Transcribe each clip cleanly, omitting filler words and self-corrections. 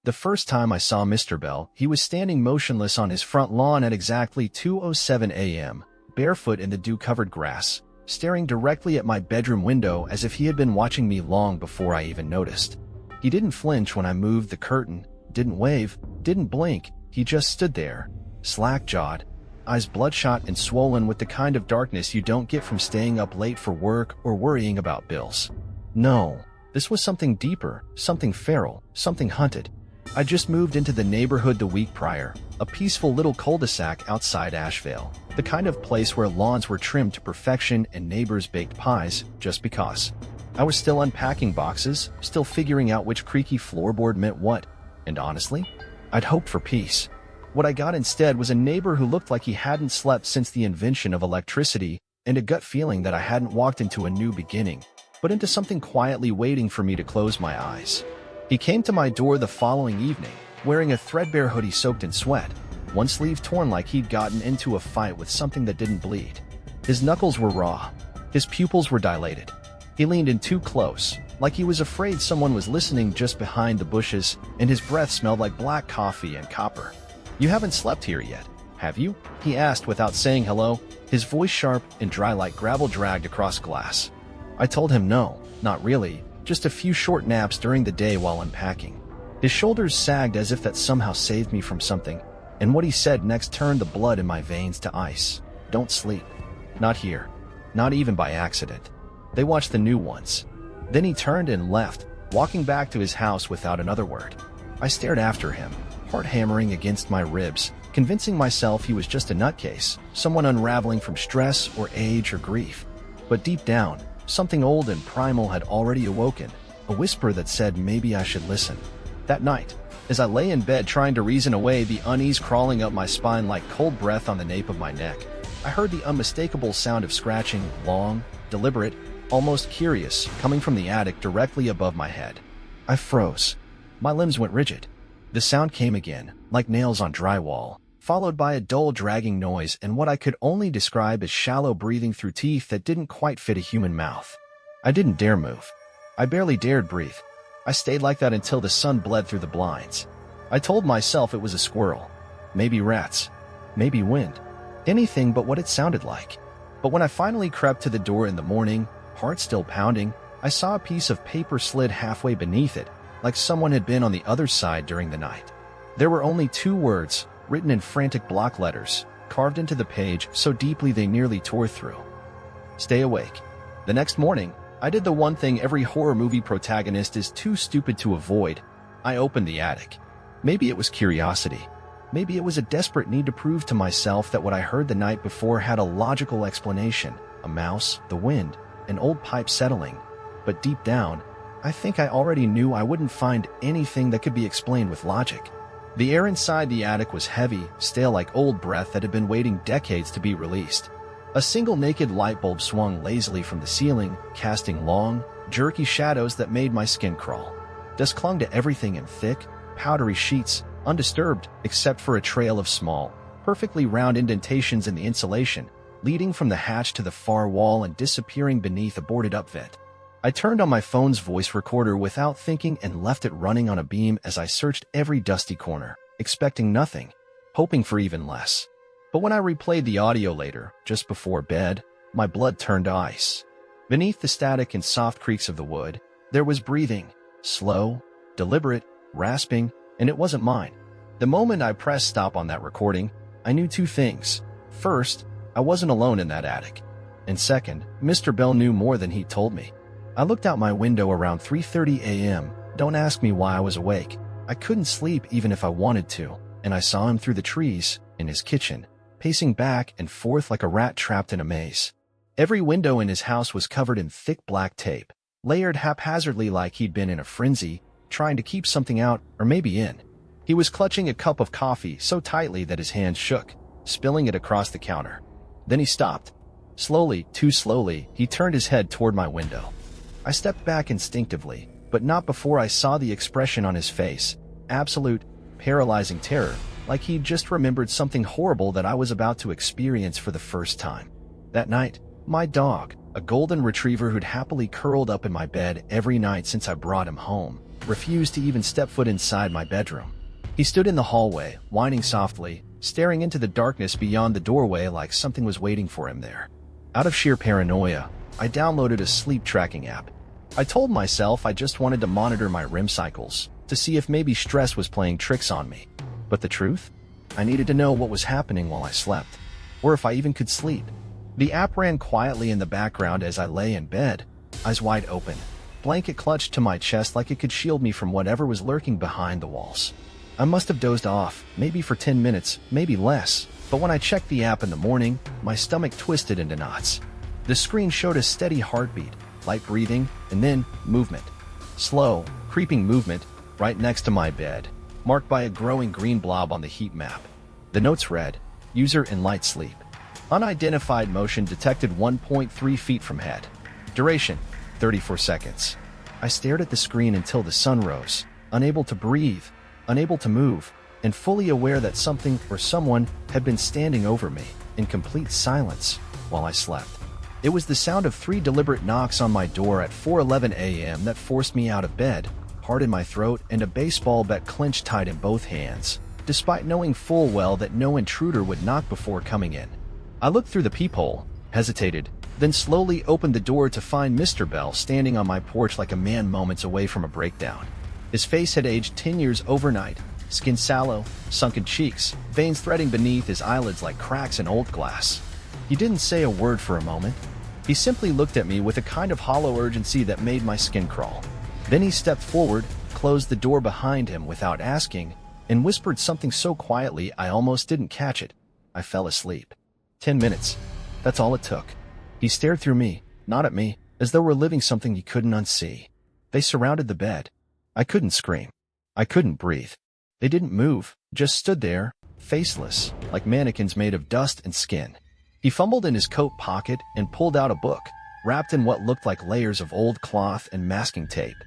The first time I saw Mr. Bell, he was standing motionless on his front lawn at exactly 2:07 a.m., barefoot in the dew-covered grass, staring directly at my bedroom window as if he had been watching me long before I even noticed. He didn't flinch when I moved the curtain, didn't wave, didn't blink. He just stood there, slack-jawed, eyes bloodshot and swollen with the kind of darkness you don't get from staying up late for work or worrying about bills. No, this was something deeper, something feral, something hunted. I just moved into the neighborhood the week prior, a peaceful little cul-de-sac outside Asheville, the kind of place where lawns were trimmed to perfection and neighbors baked pies just because. I was still unpacking boxes, still figuring out which creaky floorboard meant what, and honestly, I'd hoped for peace. What I got instead was a neighbor who looked like he hadn't slept since the invention of electricity, and a gut feeling that I hadn't walked into a new beginning, but into something quietly waiting for me to close my eyes. He came to my door the following evening, wearing a threadbare hoodie soaked in sweat, one sleeve torn like he'd gotten into a fight with something that didn't bleed. His knuckles were raw. His pupils were dilated. He leaned in too close, like he was afraid someone was listening just behind the bushes, and his breath smelled like black coffee and copper. "You haven't slept here yet, have you?" he asked without saying hello, his voice sharp and dry like gravel dragged across glass. I told him no, not really, just a few short naps during the day while unpacking. His shoulders sagged as if that somehow saved me from something, and what he said next turned the blood in my veins to ice. "Don't sleep. Not here. Not even by accident. They watch the new ones." Then he turned and left, walking back to his house without another word. I stared after him, heart hammering against my ribs, convincing myself he was just a nutcase, someone unraveling from stress or age or grief. But deep down, something old and primal had already awoken, a whisper that said maybe I should listen. That night, as I lay in bed trying to reason away the unease crawling up my spine like cold breath on the nape of my neck, I heard the unmistakable sound of scratching, long, deliberate, almost curious, coming from the attic directly above my head. I froze. My limbs went rigid. The sound came again, like nails on drywall, followed by a dull dragging noise and what I could only describe as shallow breathing through teeth that didn't quite fit a human mouth. I didn't dare move. I barely dared breathe. I stayed like that until the sun bled through the blinds. I told myself it was a squirrel. Maybe rats. Maybe wind. Anything but what it sounded like. But when I finally crept to the door in the morning, heart still pounding, I saw a piece of paper slid halfway beneath it, like someone had been on the other side during the night. There were only 2 words, written in frantic block letters, carved into the page so deeply they nearly tore through. Stay awake. The next morning, I did the one thing every horror movie protagonist is too stupid to avoid. I opened the attic. Maybe it was curiosity. Maybe it was a desperate need to prove to myself that what I heard the night before had a logical explanation. A mouse, the wind, an old pipe settling. But deep down, I think I already knew I wouldn't find anything that could be explained with logic. The air inside the attic was heavy, stale like old breath that had been waiting decades to be released. A single naked light bulb swung lazily from the ceiling, casting long, jerky shadows that made my skin crawl. Dust clung to everything in thick, powdery sheets, undisturbed except for a trail of small, perfectly round indentations in the insulation, leading from the hatch to the far wall and disappearing beneath a boarded-up vent. I turned on my phone's voice recorder without thinking and left it running on a beam as I searched every dusty corner, expecting nothing, hoping for even less. But when I replayed the audio later, just before bed, my blood turned to ice. Beneath the static and soft creaks of the wood, there was breathing, slow, deliberate, rasping, and it wasn't mine. The moment I pressed stop on that recording, I knew 2 things. First, I wasn't alone in that attic. And second, Mr. Bell knew more than he told me. I looked out my window around 3:30 a.m. Don't ask me why I was awake. I couldn't sleep even if I wanted to, and I saw him through the trees, in his kitchen, pacing back and forth like a rat trapped in a maze. Every window in his house was covered in thick black tape, layered haphazardly like he'd been in a frenzy, trying to keep something out or maybe in. He was clutching a cup of coffee so tightly that his hands shook, spilling it across the counter. Then he stopped. Slowly, too slowly, he turned his head toward my window. I stepped back instinctively, but not before I saw the expression on his face, absolute, paralyzing terror, like he'd just remembered something horrible that I was about to experience for the first time. That night, my dog, a golden retriever who'd happily curled up in my bed every night since I brought him home, refused to even step foot inside my bedroom. He stood in the hallway, whining softly, staring into the darkness beyond the doorway like something was waiting for him there. Out of sheer paranoia, I downloaded a sleep tracking app. I told myself I just wanted to monitor my REM cycles, to see if maybe stress was playing tricks on me. But the truth? I needed to know what was happening while I slept, or if I even could sleep. The app ran quietly in the background as I lay in bed, eyes wide open, blanket clutched to my chest like it could shield me from whatever was lurking behind the walls. I must have dozed off, maybe for 10 minutes, maybe less, but when I checked the app in the morning, my stomach twisted into knots. The screen showed a steady heartbeat, light breathing, and then movement. Slow, creeping movement right next to my bed, marked by a growing green blob on the heat map. The notes read, "User in light sleep. Unidentified motion detected 1.3 feet from head. Duration, 34 seconds. I stared at the screen until the sun rose, unable to breathe, unable to move, and fully aware that something or someone had been standing over me in complete silence while I slept. It was the sound of 3 deliberate knocks on my door at 4:11 a.m. that forced me out of bed, heart in my throat and a baseball bat clenched tight in both hands, despite knowing full well that no intruder would knock before coming in. I looked through the peephole, hesitated, then slowly opened the door to find Mr. Bell standing on my porch like a man moments away from a breakdown. His face had aged 10 years overnight, skin sallow, sunken cheeks, veins threading beneath his eyelids like cracks in old glass. He didn't say a word for a moment. He simply looked at me with a kind of hollow urgency that made my skin crawl. Then he stepped forward, closed the door behind him without asking, and whispered something so quietly I almost didn't catch it. I fell asleep. 10 minutes. That's all it took. He stared through me, not at me, as though reliving something he couldn't unsee. They surrounded the bed. I couldn't scream. I couldn't breathe. They didn't move, just stood there, faceless, like mannequins made of dust and skin. He fumbled in his coat pocket and pulled out a book, wrapped in what looked like layers of old cloth and masking tape.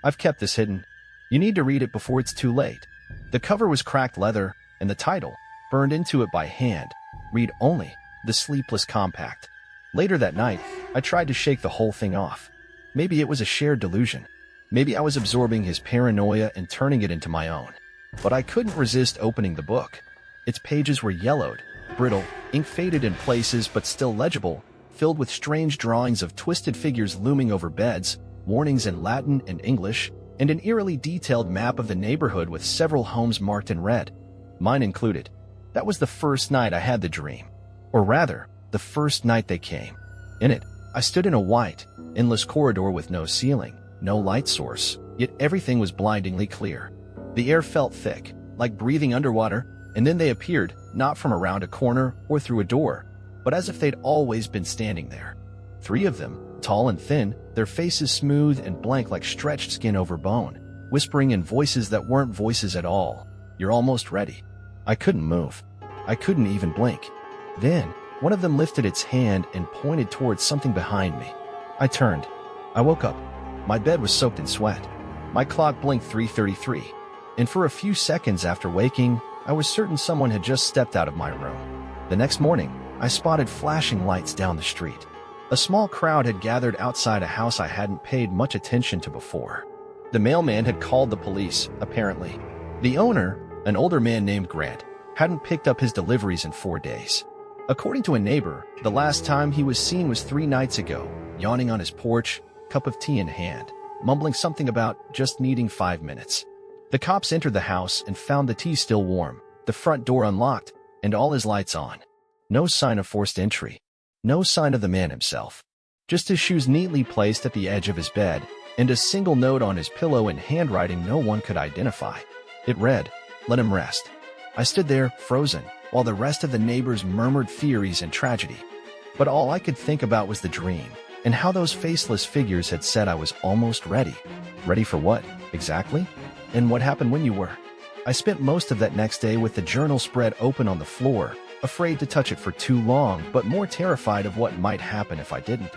I've kept this hidden. You need to read it before it's too late. The cover was cracked leather, and the title, burned into it by hand, read only, The Sleepless Compact. Later that night, I tried to shake the whole thing off. Maybe it was a shared delusion. Maybe I was absorbing his paranoia and turning it into my own. But I couldn't resist opening the book. Its pages were yellowed, brittle, ink faded in places but still legible, filled with strange drawings of twisted figures looming over beds, warnings in Latin and English, and an eerily detailed map of the neighborhood with several homes marked in red, mine included. That was the first night I had the dream. Or rather, the first night they came. In it, I stood in a white, endless corridor with no ceiling, no light source, yet everything was blindingly clear. The air felt thick, like breathing underwater, and then they appeared, not from around a corner or through a door, but as if they'd always been standing there. 3 of them, tall and thin, their faces smooth and blank like stretched skin over bone, whispering in voices that weren't voices at all. You're almost ready. I couldn't move. I couldn't even blink. Then, one of them lifted its hand and pointed towards something behind me. I turned. I woke up. My bed was soaked in sweat. My clock blinked 3:33, and for a few seconds after waking, I was certain someone had just stepped out of my room. The next morning, I spotted flashing lights down the street. A small crowd had gathered outside a house I hadn't paid much attention to before. The mailman had called the police, apparently. The owner, an older man named Grant, hadn't picked up his deliveries in 4 days. According to a neighbor, the last time he was seen was 3 nights ago, yawning on his porch, cup of tea in hand, mumbling something about just needing 5 minutes. The cops entered the house and found the tea still warm, the front door unlocked, and all his lights on. No sign of forced entry. No sign of the man himself. Just his shoes neatly placed at the edge of his bed, and a single note on his pillow in handwriting no one could identify. It read, "Let him rest." I stood there, frozen, while the rest of the neighbors murmured theories and tragedy. But all I could think about was the dream, and how those faceless figures had said I was almost ready. Ready for what, exactly? And what happened when you were? I spent most of that next day with the journal spread open on the floor, afraid to touch it for too long, but more terrified of what might happen if I didn't.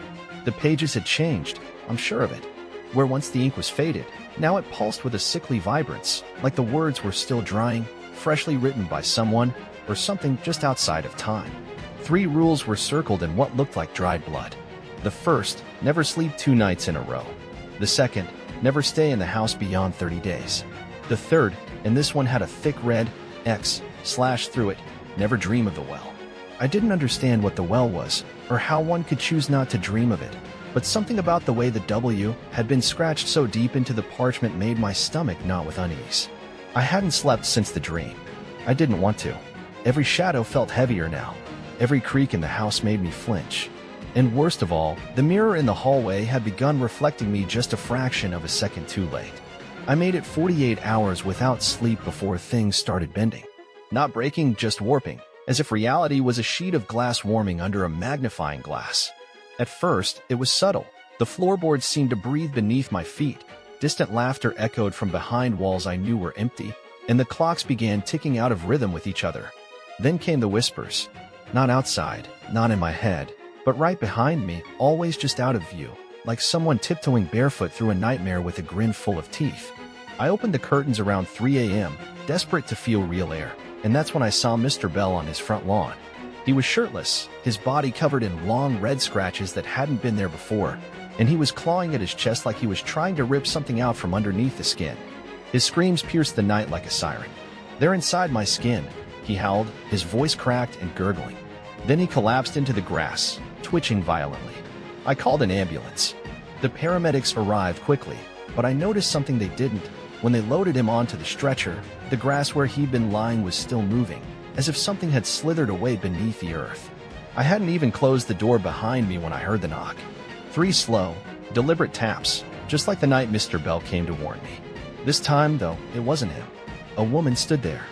The pages had changed, I'm sure of it. Where once the ink was faded, now it pulsed with a sickly vibrance, like the words were still drying, freshly written by someone or something just outside of time. 3 rules were circled in what looked like dried blood. The first, never sleep 2 nights in a row. The second, never stay in the house beyond 30 days. The third, and this one had a thick red X slash through it, never dream of the well. I didn't understand what the well was, or how one could choose not to dream of it, but something about the way the W had been scratched so deep into the parchment made my stomach knot with unease. I hadn't slept since the dream. I didn't want to. Every shadow felt heavier now. Every creak in the house made me flinch. And worst of all, the mirror in the hallway had begun reflecting me just a fraction of a second too late. I made it 48 hours without sleep before things started bending. Not breaking, just warping, as if reality was a sheet of glass warming under a magnifying glass. At first, it was subtle. The floorboards seemed to breathe beneath my feet. Distant laughter echoed from behind walls I knew were empty, and the clocks began ticking out of rhythm with each other. Then came the whispers. Not outside, not in my head, but right behind me, always just out of view, like someone tiptoeing barefoot through a nightmare with a grin full of teeth. I opened the curtains around 3 a.m., desperate to feel real air, and that's when I saw Mr. Bell on his front lawn. He was shirtless, his body covered in long red scratches that hadn't been there before, and he was clawing at his chest like he was trying to rip something out from underneath the skin. His screams pierced the night like a siren. "They're inside my skin," he howled, his voice cracked and gurgling. Then he collapsed into the grass, twitching violently. I called an ambulance. The paramedics arrived quickly, but I noticed something they didn't. When they loaded him onto the stretcher, the grass where he'd been lying was still moving, as if something had slithered away beneath the earth. I hadn't even closed the door behind me when I heard the knock. 3 slow, deliberate taps, just like the night Mr. Bell came to warn me. This time, though, it wasn't him. A woman stood there.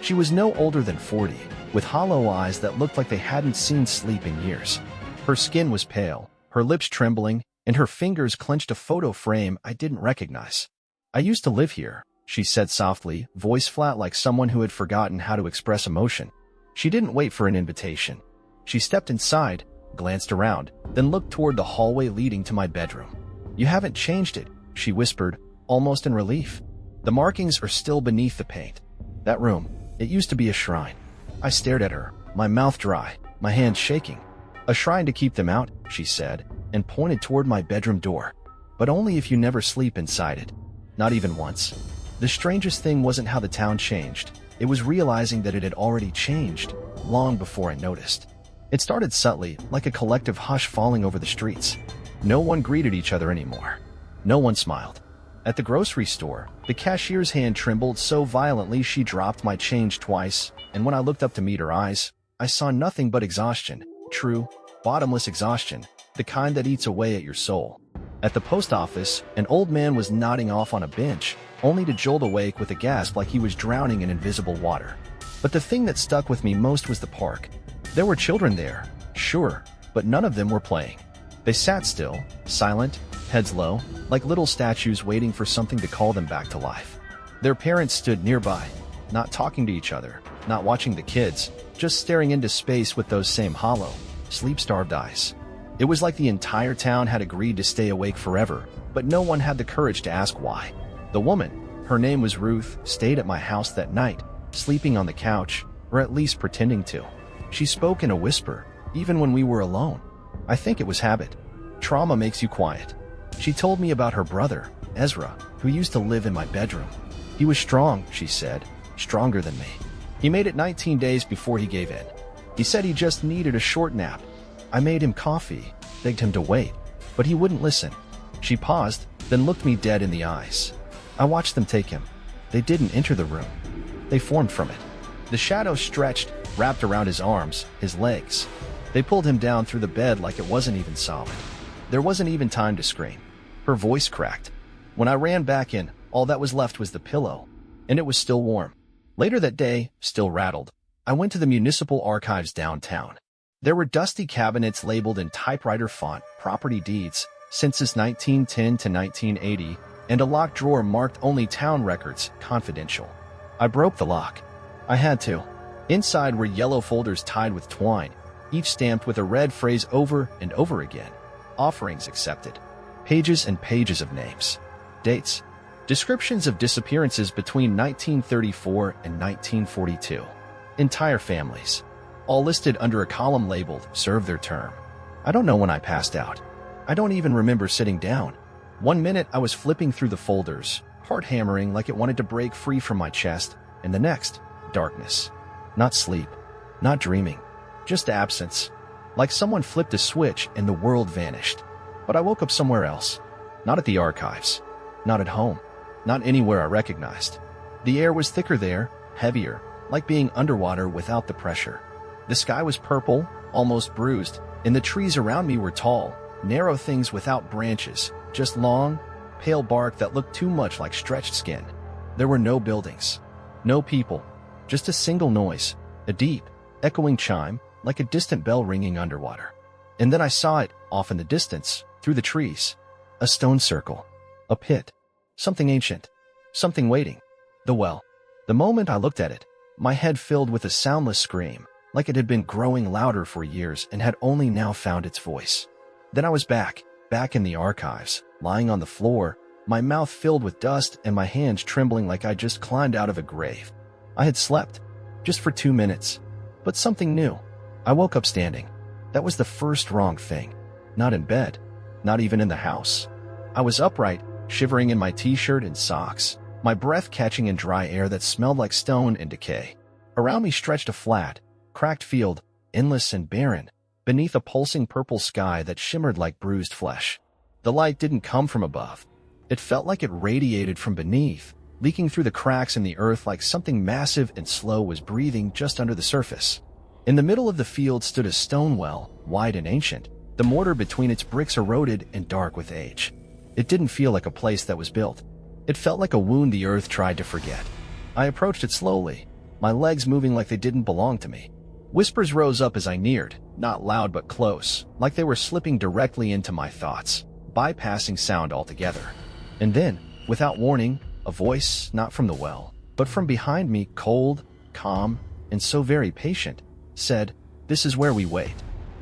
She was no older than 40, with hollow eyes that looked like they hadn't seen sleep in years. Her skin was pale, her lips trembling, and her fingers clenched a photo frame I didn't recognize. "I used to live here," she said softly, voice flat like someone who had forgotten how to express emotion. She didn't wait for an invitation. She stepped inside, glanced around, then looked toward the hallway leading to my bedroom. "You haven't changed it," she whispered, almost in relief. "The markings are still beneath the paint. That room, it used to be a shrine." I stared at her, my mouth dry, my hands shaking. "A shrine to keep them out," she said, and pointed toward my bedroom door. "But only if you never sleep inside it. Not even once." The strangest thing wasn't how the town changed. It was realizing that it had already changed, long before I noticed. It started subtly, like a collective hush falling over the streets. No one greeted each other anymore. No one smiled. At the grocery store, the cashier's hand trembled so violently she dropped my change twice, and when I looked up to meet her eyes, I saw nothing but exhaustion. True, bottomless exhaustion, the kind that eats away at your soul. At the post office, an old man was nodding off on a bench, only to jolt awake with a gasp like he was drowning in invisible water. But the thing that stuck with me most was the park. There were children there, sure, but none of them were playing. They sat still, silent, heads low, like little statues waiting for something to call them back to life. Their parents stood nearby, not talking to each other, not watching the kids, just staring into space with those same hollow, sleep-starved eyes. It was like the entire town had agreed to stay awake forever, but no one had the courage to ask why. The woman, her name was Ruth, stayed at my house that night, sleeping on the couch, or at least pretending to. She spoke in a whisper, even when we were alone. I think it was habit. Trauma makes you quiet. She told me about her brother, Ezra, who used to live in my bedroom. He was strong, she said, stronger than me. He made it 19 days before he gave in. He said he just needed a short nap. I made him coffee, begged him to wait, but he wouldn't listen. She paused, then looked me dead in the eyes. I watched them take him. They didn't enter the room. They formed from it. The shadows stretched, wrapped around his arms, his legs. They pulled him down through the bed like it wasn't even solid. There wasn't even time to scream. Her voice cracked. When I ran back in, all that was left was the pillow, and it was still warm. Later that day, still rattled, I went to the municipal archives downtown. There were dusty cabinets labeled in typewriter font, property deeds, census 1910 to 1980, and a locked drawer marked only town records, confidential. I broke the lock. I had to. Inside were yellow folders tied with twine, each stamped with a red phrase over and over again. Offerings accepted. Pages and pages of names. Dates. Descriptions of disappearances between 1934 and 1942. Entire families. All listed under a column labeled, serve their term. I don't know when I passed out. I don't even remember sitting down. One minute I was flipping through the folders, heart hammering like it wanted to break free from my chest, and the next, darkness. Not sleep, not dreaming, just absence. Like someone flipped a switch and the world vanished. But I woke up somewhere else. Not at the archives. Not at home. Not anywhere I recognized. The air was thicker there, heavier, like being underwater without the pressure. The sky was purple, almost bruised, and the trees around me were tall, narrow things without branches, just long, pale bark that looked too much like stretched skin. There were no buildings, no people, just a single noise, a deep, echoing chime, like a distant bell ringing underwater. And then I saw it, off in the distance, through the trees. A stone circle. A pit. Something ancient. Something waiting. The well. The moment I looked at it, my head filled with a soundless scream, like it had been growing louder for years and had only now found its voice. Then I was back in the archives, lying on the floor, my mouth filled with dust and my hands trembling like I just climbed out of a grave. I had slept, just for 2 minutes, but something new. I woke up standing. That was the first wrong thing. Not in bed, not even in the house. I was upright, shivering in my t-shirt and socks, my breath catching in dry air that smelled like stone and decay. Around me stretched a flat, cracked field, endless and barren, beneath a pulsing purple sky that shimmered like bruised flesh. The light didn't come from above. It felt like it radiated from beneath, leaking through the cracks in the earth like something massive and slow was breathing just under the surface. In the middle of the field stood a stone well, wide and ancient, the mortar between its bricks eroded and dark with age. It didn't feel like a place that was built. It felt like a wound the earth tried to forget. I approached it slowly, my legs moving like they didn't belong to me. Whispers rose up as I neared, not loud but close, like they were slipping directly into my thoughts, bypassing sound altogether. And then, without warning, a voice, not from the well, but from behind me, cold, calm, and so very patient, said, "This is where we wait."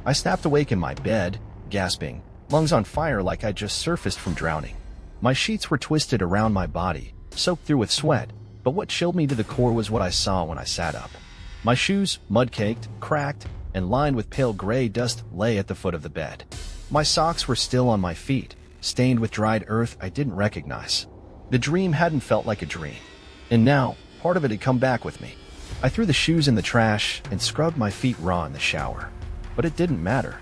I snapped awake in my bed, gasping, lungs on fire like I'd just surfaced from drowning. My sheets were twisted around my body, soaked through with sweat, but what chilled me to the core was what I saw when I sat up. My shoes, mud-caked, cracked, and lined with pale gray dust, lay at the foot of the bed. My socks were still on my feet, stained with dried earth I didn't recognize. The dream hadn't felt like a dream, and now part of it had come back with me. I threw the shoes in the trash and scrubbed my feet raw in the shower. But it didn't matter.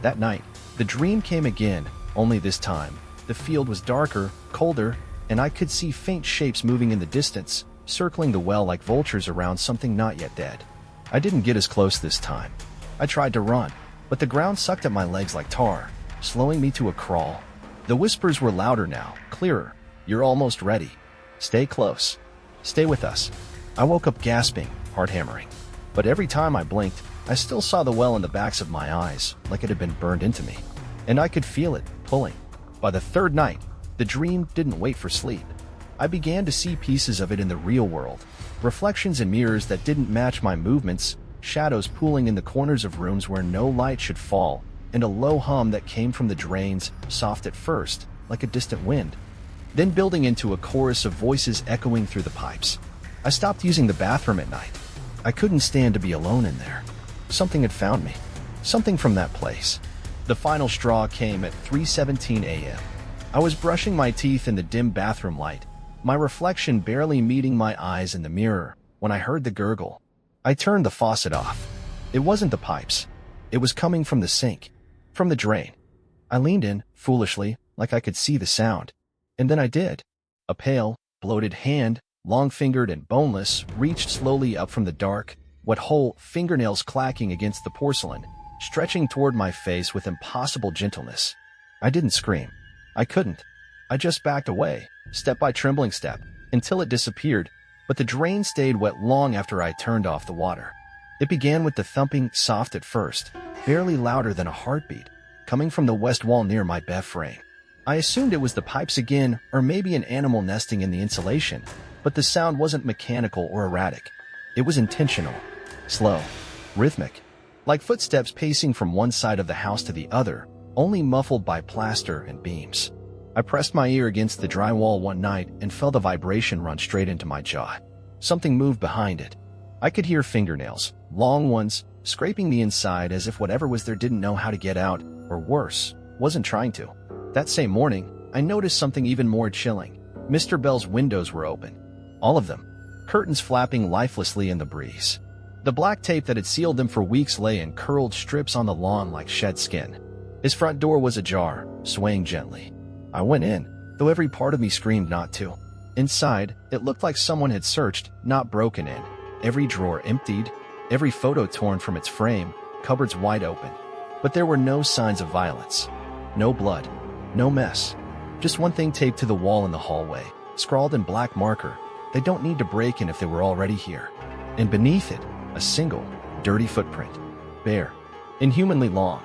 That night, the dream came again, only this time. The field was darker, colder, and I could see faint shapes moving in the distance, circling the well like vultures around something not yet dead. I didn't get as close this time. I tried to run, but the ground sucked at my legs like tar, slowing me to a crawl. The whispers were louder now, clearer. "You're almost ready. Stay close. Stay with us." I woke up gasping, heart hammering. But every time I blinked, I still saw the well in the backs of my eyes, like it had been burned into me. And I could feel it, pulling. By the third night, the dream didn't wait for sleep. I began to see pieces of it in the real world. Reflections in mirrors that didn't match my movements, shadows pooling in the corners of rooms where no light should fall, and a low hum that came from the drains, soft at first, like a distant wind, then building into a chorus of voices echoing through the pipes. I stopped using the bathroom at night. I couldn't stand to be alone in there. Something had found me. Something from that place. The final straw came at 3:17 a.m. I was brushing my teeth in the dim bathroom light, my reflection barely meeting my eyes in the mirror, when I heard the gurgle. I turned the faucet off. It wasn't the pipes. It was coming from the sink, from the drain. I leaned in, foolishly, like I could see the sound. And then I did. A pale, bloated hand, long-fingered and boneless, reached slowly up from the dark, wet hole, fingernails clacking against the porcelain, stretching toward my face with impossible gentleness. I didn't scream. I couldn't. I just backed away, step by trembling step, until it disappeared, but the drain stayed wet long after I turned off the water. It began with the thumping, soft at first, barely louder than a heartbeat, coming from the west wall near my bed frame. I assumed it was the pipes again, or maybe an animal nesting in the insulation, but the sound wasn't mechanical or erratic. It was intentional, slow, rhythmic, like footsteps pacing from one side of the house to the other, only muffled by plaster and beams. I pressed my ear against the drywall one night and felt a vibration run straight into my jaw. Something moved behind it. I could hear fingernails, long ones, scraping the inside as if whatever was there didn't know how to get out, or worse, wasn't trying to. That same morning, I noticed something even more chilling. Mr. Bell's windows were open. All of them. Curtains flapping lifelessly in the breeze. The black tape that had sealed them for weeks lay in curled strips on the lawn like shed skin. His front door was ajar, swaying gently. I went in, though every part of me screamed not to. Inside, it looked like someone had searched, not broken in. Every drawer emptied, every photo torn from its frame, cupboards wide open. But there were no signs of violence. No blood. No mess. Just one thing taped to the wall in the hallway, scrawled in black marker. They don't need to break in if they were already here. And beneath it, a single, dirty footprint. Bare. Inhumanly long.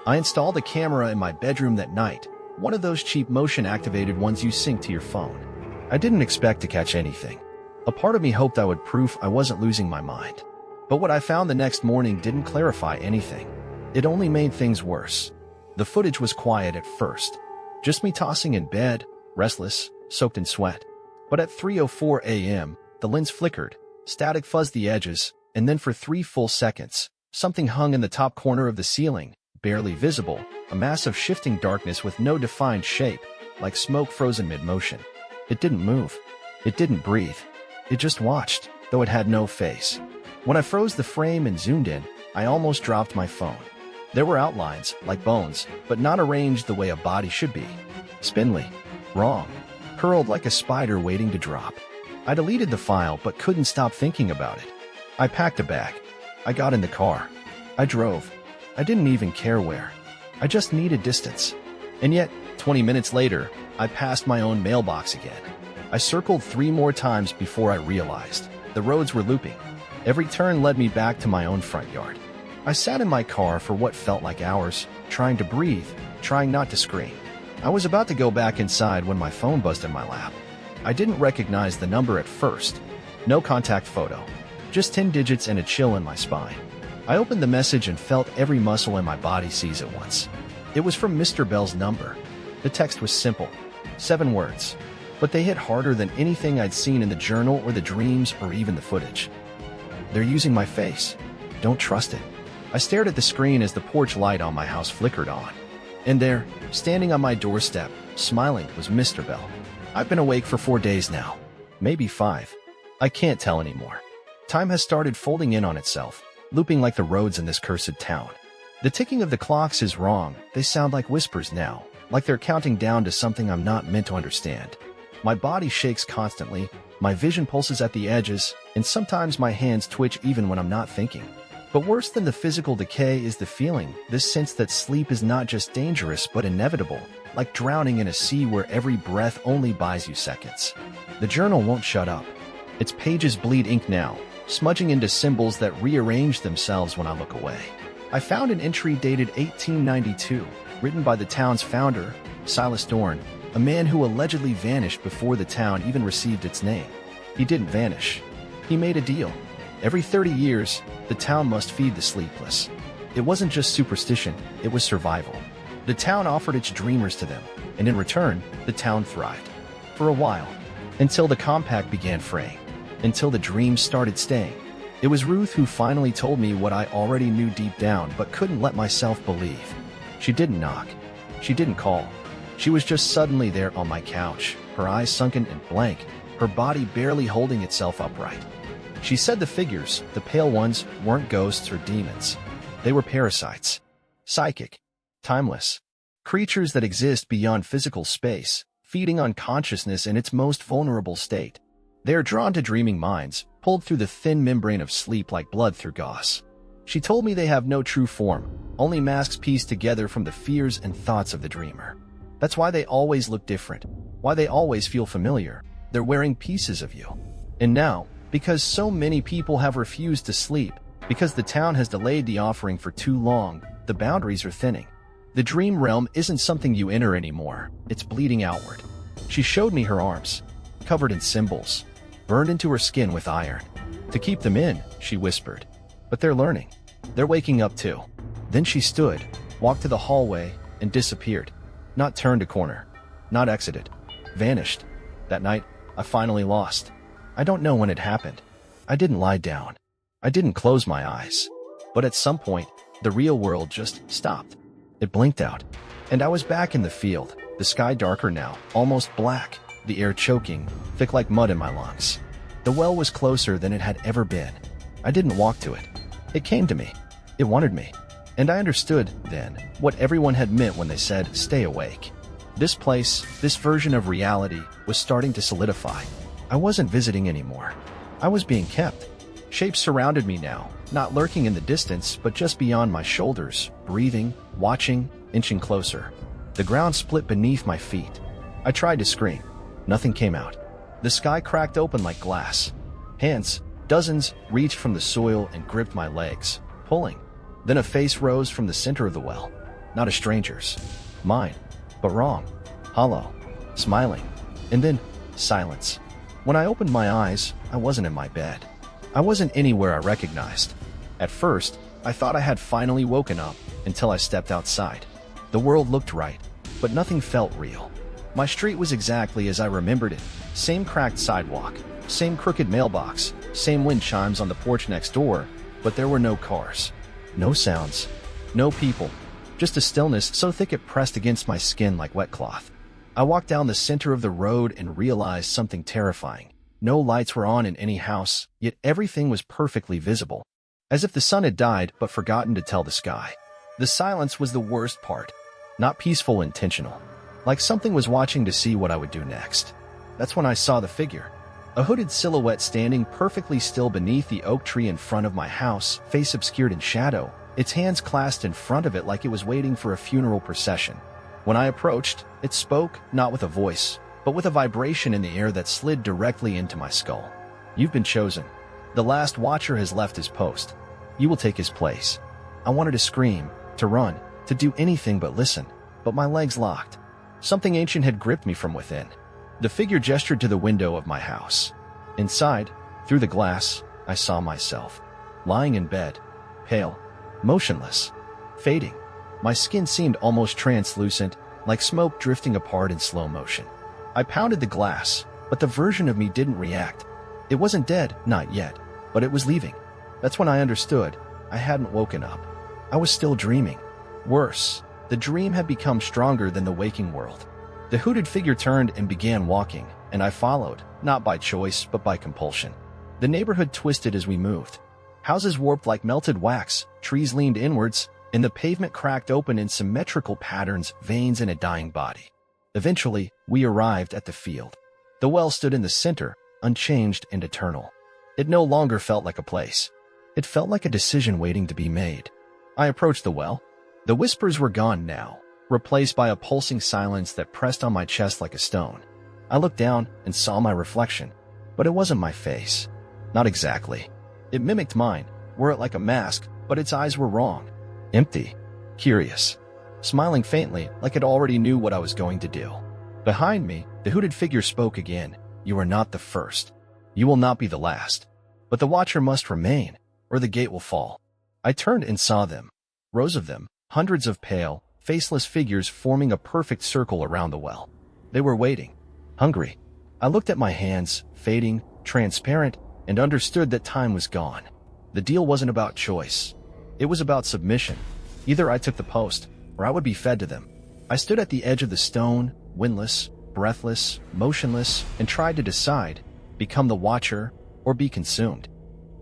I installed a camera in my bedroom that night, one of those cheap motion-activated ones you sync to your phone. I didn't expect to catch anything. A part of me hoped I would prove I wasn't losing my mind. But what I found the next morning didn't clarify anything. It only made things worse. The footage was quiet at first. Just me tossing in bed, restless, soaked in sweat. But at 3:04 a.m., the lens flickered, static fuzzed the edges, and then for 3 full seconds, something hung in the top corner of the ceiling, barely visible, a mass of shifting darkness with no defined shape, like smoke frozen mid-motion. It didn't move. It didn't breathe. It just watched, though it had no face. When I froze the frame and zoomed in, I almost dropped my phone. There were outlines, like bones, but not arranged the way a body should be. Spindly. Wrong. Curled like a spider waiting to drop. I deleted the file but couldn't stop thinking about it. I packed a bag. I got in the car. I drove. I didn't even care where. I just needed distance. And yet, 20 minutes later, I passed my own mailbox again. I circled 3 more times before I realized. The roads were looping. Every turn led me back to my own front yard. I sat in my car for what felt like hours, trying to breathe, trying not to scream. I was about to go back inside when my phone buzzed in my lap. I didn't recognize the number at first. No contact photo. Just 10 digits and a chill in my spine. I opened the message and felt every muscle in my body seize at once. It was from Mr. Bell's number. The text was simple. 7 words. But they hit harder than anything I'd seen in the journal or the dreams or even the footage. They're using my face. Don't trust it. I stared at the screen as the porch light on my house flickered on. And there, standing on my doorstep, smiling, was Mr. Bell. I've been awake for 4 days now. Maybe 5. I can't tell anymore. Time has started folding in on itself, looping like the roads in this cursed town. The ticking of the clocks is wrong. They sound like whispers now, like they're counting down to something I'm not meant to understand. My body shakes constantly, my vision pulses at the edges, and sometimes my hands twitch even when I'm not thinking. But worse than the physical decay is the feeling, this sense that sleep is not just dangerous but inevitable, like drowning in a sea where every breath only buys you seconds. The journal won't shut up. Its pages bleed ink now, smudging into symbols that rearrange themselves when I look away. I found an entry dated 1892, written by the town's founder, Silas Dorn, a man who allegedly vanished before the town even received its name. He didn't vanish. He made a deal. Every 30 years, the town must feed the sleepless. It wasn't just superstition, it was survival. The town offered its dreamers to them, and in return, the town thrived. For a while, until the compact began fraying, until the dreams started staying. It was Ruth who finally told me what I already knew deep down but couldn't let myself believe. She didn't knock. She didn't call. She was just suddenly there on my couch, her eyes sunken and blank, her body barely holding itself upright. She said the figures, the pale ones, weren't ghosts or demons. They were parasites. Psychic. Timeless. Creatures that exist beyond physical space, feeding on consciousness in its most vulnerable state. They are drawn to dreaming minds, pulled through the thin membrane of sleep like blood through gauze. She told me they have no true form, only masks pieced together from the fears and thoughts of the dreamer. That's why they always look different, why they always feel familiar. They're wearing pieces of you. And now, because so many people have refused to sleep, because the town has delayed the offering for too long, the boundaries are thinning. The dream realm isn't something you enter anymore, it's bleeding outward. She showed me her arms, covered in symbols, burned into her skin with iron. To keep them in, she whispered. But they're learning. They're waking up too. Then she stood, walked to the hallway, and disappeared. Not turned a corner. Not exited. Vanished. That night, I finally lost. I don't know when it happened. I didn't lie down. I didn't close my eyes. But at some point, the real world just stopped. It blinked out. And I was back in the field, The sky darker now, almost black, the air choking, thick like mud in my lungs. The well was closer than it had ever been. I didn't walk to it. It came to me. It wanted me. And I understood, then, what everyone had meant when they said, stay awake. This place, this version of reality, was starting to solidify. I wasn't visiting anymore. I was being kept. Shapes surrounded me now, not lurking in the distance, but just beyond my shoulders, breathing, watching, inching closer. The ground split beneath my feet. I tried to scream. Nothing came out. The sky cracked open like glass. Hands, dozens, reached from the soil and gripped my legs, pulling. Then a face rose from the center of the well. Not a stranger's. Mine. But wrong. Hollow. Smiling. And then, silence. When I opened my eyes, I wasn't in my bed. I wasn't anywhere I recognized. At first, I thought I had finally woken up until I stepped outside. The world looked right, but nothing felt real. My street was exactly as I remembered it. Same cracked sidewalk, same crooked mailbox, same wind chimes on the porch next door, but there were no cars. No sounds. No people. Just a stillness so thick it pressed against my skin like wet cloth. I walked down the center of the road and realized something terrifying. No lights were on in any house, yet everything was perfectly visible. As if the sun had died but forgotten to tell the sky. The silence was the worst part. Not peaceful, intentional. Like something was watching to see what I would do next. That's when I saw the figure. A hooded silhouette standing perfectly still beneath the oak tree in front of my house, face obscured in shadow, its hands clasped in front of it like it was waiting for a funeral procession. When I approached, it spoke, not with a voice, but with a vibration in the air that slid directly into my skull. You've been chosen. The last watcher has left his post. You will take his place. I wanted to scream, to run, to do anything but listen, but my legs locked. Something ancient had gripped me from within. The figure gestured to the window of my house. Inside, through the glass, I saw myself. Lying in bed, pale, motionless, fading. My skin seemed almost translucent, like smoke drifting apart in slow motion. I pounded the glass, but the version of me didn't react. It wasn't dead, not yet, but it was leaving. That's when I understood. I hadn't woken up. I was still dreaming. Worse, the dream had become stronger than the waking world. The hooded figure turned and began walking, and I followed, not by choice, but by compulsion. The neighborhood twisted as we moved. Houses warped like melted wax, trees leaned inwards, and the pavement cracked open in symmetrical patterns, veins in a dying body. Eventually, we arrived at the field. The well stood in the center, unchanged and eternal. It no longer felt like a place. It felt like a decision waiting to be made. I approached the well. The whispers were gone now, replaced by a pulsing silence that pressed on my chest like a stone. I looked down and saw my reflection, but it wasn't my face. Not exactly. It mimicked mine, wore it like a mask, but its eyes were wrong. Empty. Curious. Smiling faintly, like it already knew what I was going to do. Behind me, the hooded figure spoke again. You are not the first. You will not be the last. But the watcher must remain, or the gate will fall. I turned and saw them. Rows of them, hundreds of pale, faceless figures forming a perfect circle around the well. They were waiting. Hungry. I looked at my hands, fading, transparent, and understood that time was gone. The deal wasn't about choice. It was about submission. Either I took the post, or I would be fed to them. I stood at the edge of the stone, windless, breathless, motionless, and tried to decide, become the watcher, or be consumed.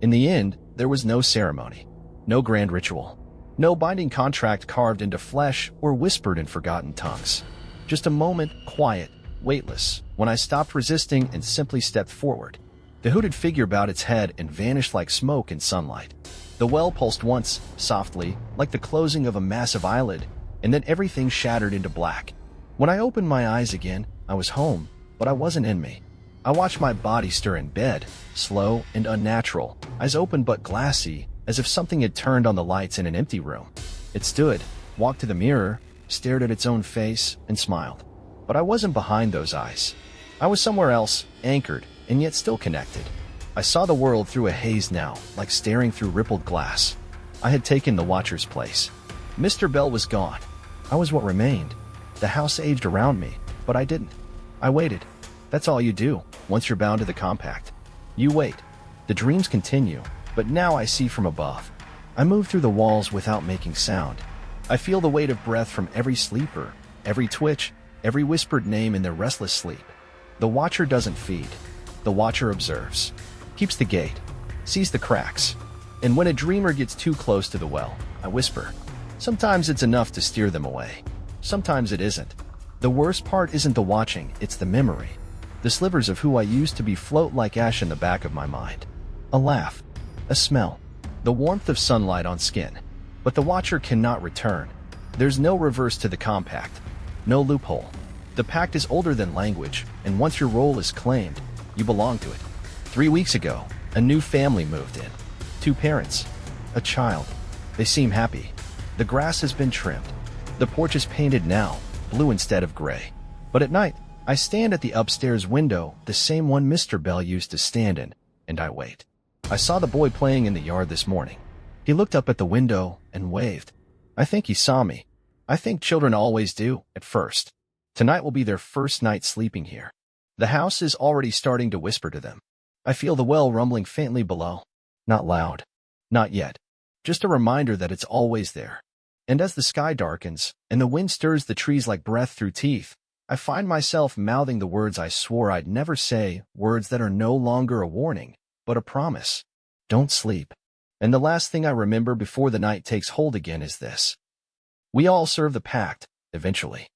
In the end, there was no ceremony, no grand ritual, no binding contract carved into flesh or whispered in forgotten tongues. Just a moment, quiet, weightless, when I stopped resisting and simply stepped forward. The hooded figure bowed its head and vanished like smoke in sunlight. The well pulsed once, softly, like the closing of a massive eyelid, and then everything shattered into black. When I opened my eyes again, I was home, but I wasn't in me. I watched my body stir in bed, slow and unnatural, eyes open but glassy, as if something had turned on the lights in an empty room. It stood, walked to the mirror, stared at its own face, and smiled. But I wasn't behind those eyes. I was somewhere else, anchored, and yet still connected. I saw the world through a haze now, like staring through rippled glass. I had taken the watcher's place. Mr. Bell was gone. I was what remained. The house aged around me, but I didn't. I waited. That's all you do, once you're bound to the compact. You wait. The dreams continue, but now I see from above. I move through the walls without making sound. I feel the weight of breath from every sleeper, every twitch, every whispered name in their restless sleep. The watcher doesn't feed. The watcher observes, keeps the gate, sees the cracks. And when a dreamer gets too close to the well, I whisper. Sometimes it's enough to steer them away. Sometimes it isn't. The worst part isn't the watching, it's the memory. The slivers of who I used to be float like ash in the back of my mind. A laugh, a smell, the warmth of sunlight on skin. But the watcher cannot return. There's no reverse to the compact, no loophole. The pact is older than language, and once your role is claimed, you belong to it. 3 weeks ago, a new family moved in. 2 parents, a child. They seem happy. The grass has been trimmed. The porch is painted now, blue instead of gray. But at night, I stand at the upstairs window, the same one Mr. Bell used to stand in, and I wait. I saw the boy playing in the yard this morning. He looked up at the window and waved. I think he saw me. I think children always do, at first. Tonight will be their first night sleeping here. The house is already starting to whisper to them. I feel the well rumbling faintly below. Not loud. Not yet. Just a reminder that it's always there. And as the sky darkens, and the wind stirs the trees like breath through teeth, I find myself mouthing the words I swore I'd never say, words that are no longer a warning, but a promise. Don't sleep. And the last thing I remember before the night takes hold again is this. We all serve the pact, eventually.